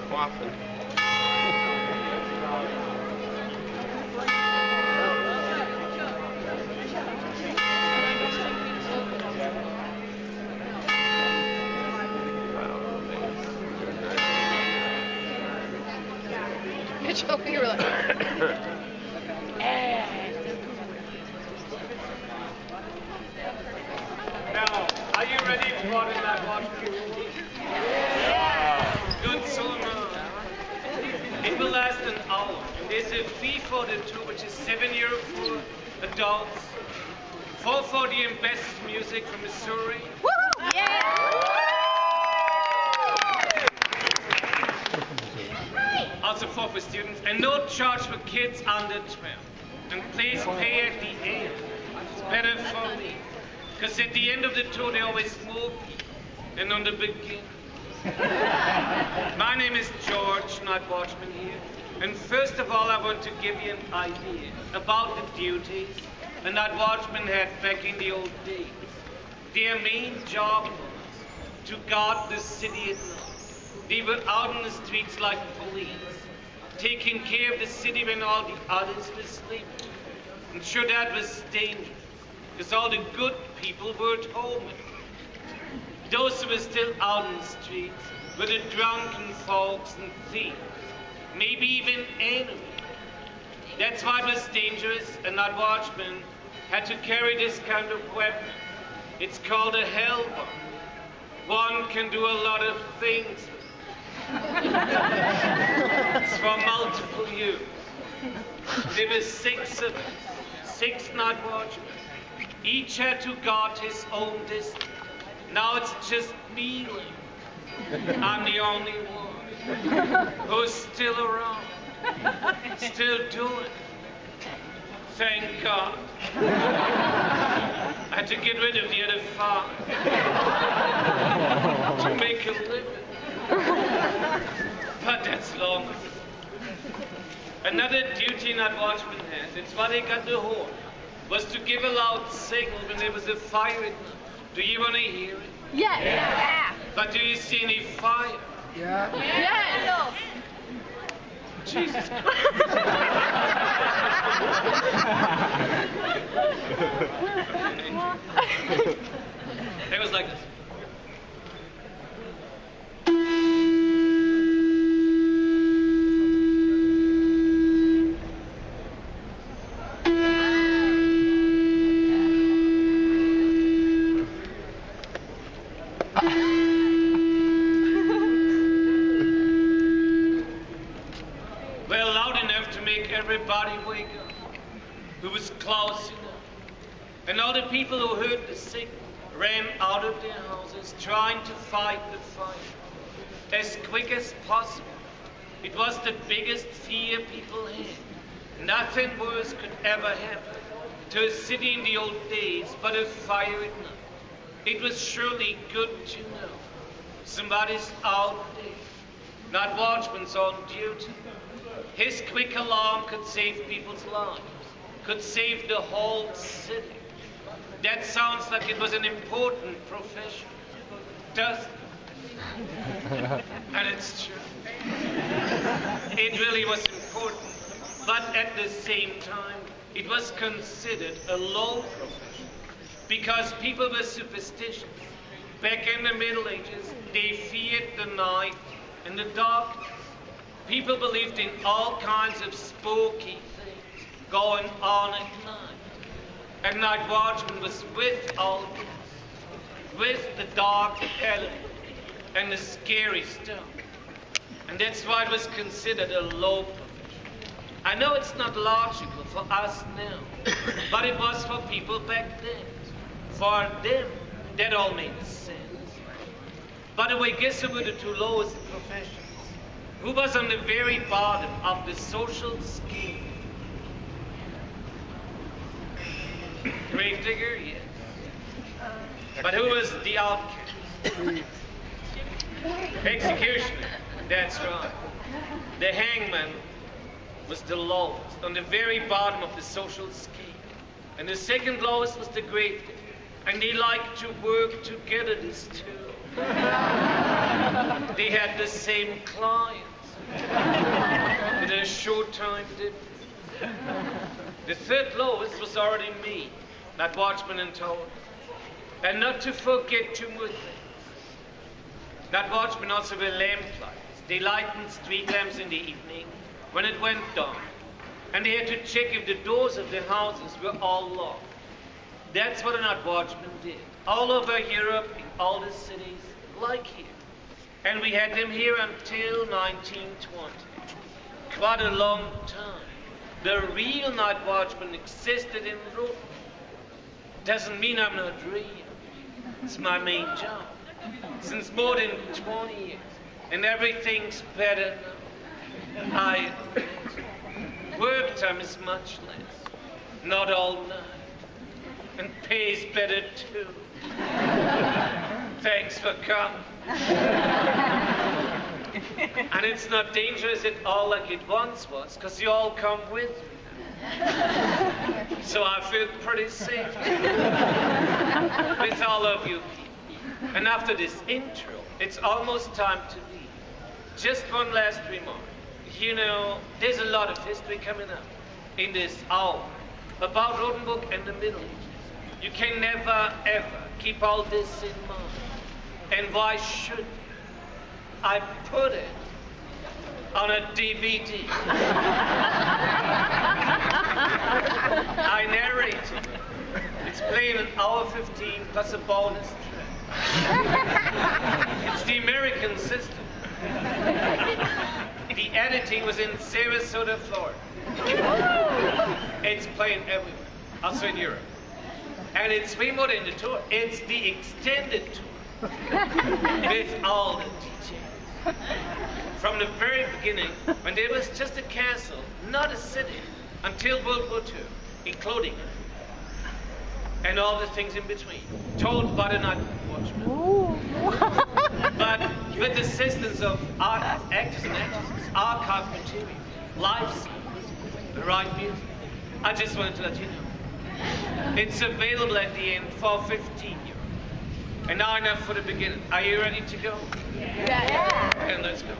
quaffing. You were like, Now, are you ready for the Night Watchman? Yeah. Good, so it will last an hour. And there's a fee for the tour, which is €7 for adults, 4 for the ambassador's music from Missouri. woo! Yeah! Also 4 for students, and no charge for kids under 12. And please pay at the end. It's better for me. Because at the end of the tour, there are always more people than on the beginning. My name is George, Night Watchman here. And first of all, I want to give you an idea about the duties the Night Watchman had back in the old days. Their main job was to guard the city at night. They were out in the streets like police, taking care of the city when all the others were sleeping. And sure, that was dangerous, because all the good people were at home. Those who were still out in the streets were the drunken folks and thieves, maybe even enemies. That's why it was dangerous, and Night Watchman had to carry this kind of weapon. It's called a hell bomb. One can do a lot of things. It's for multiple use. There were 6 of us, 6 Night Watchmen. Each had to guard his own district. Now it's just me left. I'm the only one who's still around, still doing it. Thank God. I had to get rid of the other 5 to make a living. But that's long. Another duty Night Watchman has, it's why they got the horn, was to give a loud signal when there was a fire at night. Do you want to hear it? Yes. Yeah. But do you see any fire? Yeah. Yes. Jesus Christ. It was like this. Well, loud enough to make everybody wake up who was close enough. And all the people who heard the signal ran out of their houses trying to fight the fire as quick as possible. It was the biggest fear people had. Nothing worse could ever happen to a city in the old days but a fire at night. It was surely good to know somebody's out there. Night Watchman's on duty. His quick alarm could save people's lives, could save the whole city. That sounds like it was an important profession, doesn't it? And it's true. It really was important, but at the same time, it was considered a low profession because people were superstitious. Back in the Middle Ages, they feared the night and the darkness. People believed in all kinds of spooky things going on at night. And Night Watchman was with all this, with the dark element and the scary stuff. And that's why it was considered a low profession. I know it's not logical for us now, but it was for people back then. For them, that all made sense. By the way, guess who were the 2 lowest professions? Who was on the very bottom of the social scheme? Gravedigger, yes. But who was the outcast? Executioner, that's right. The hangman was the lowest, on the very bottom of the social scheme. And the second lowest was the gravedigger. And they liked to work together, these 2. They had the same clients. In a short time, did the third lowest was already me, Night Watchman in tow. And not to forget two more things. Night Watchman also wear lamplights. They lightened street lamps in the evening when it went dark. And they had to check if the doors of the houses were all locked. That's what a Night Watchman did. All over Europe, in all the cities, like here. And we had them here until 1920. Quite a long time. The real Night Watchman existed in Rome. Doesn't mean I'm not real. It's my main job. Since more than 20 years. And everything's better now. Work time is much less. Not all night. And pays better too. Thanks for coming. And it's not dangerous at all like it once was, because you all come with me. So I feel pretty safe with all of you people. And after this intro, it's almost time to leave. Just one last remark. You know, there's a lot of history coming up in this hour about Rotenburg and the Middle Ages. You can never, ever keep all this in mind. And why should you? I put it on a DVD. I narrate it. It's playing an hour 15 plus a bonus track. It's the American system. The editing was in Sarasota, Florida. It's playing everywhere, also in Europe. And it's way more than the tour. It's the extended tour with all the details. From the very beginning, when there was just a castle, not a city, until World War II, including it. And all the things in between, told by the Night Watchman. But with the assistance of actors and actresses, archive material, live scenes, the right music, I just wanted to let you know. It's available at the end for 15 euros. And now enough for the beginning. Are you ready to go? Yeah. And let's go.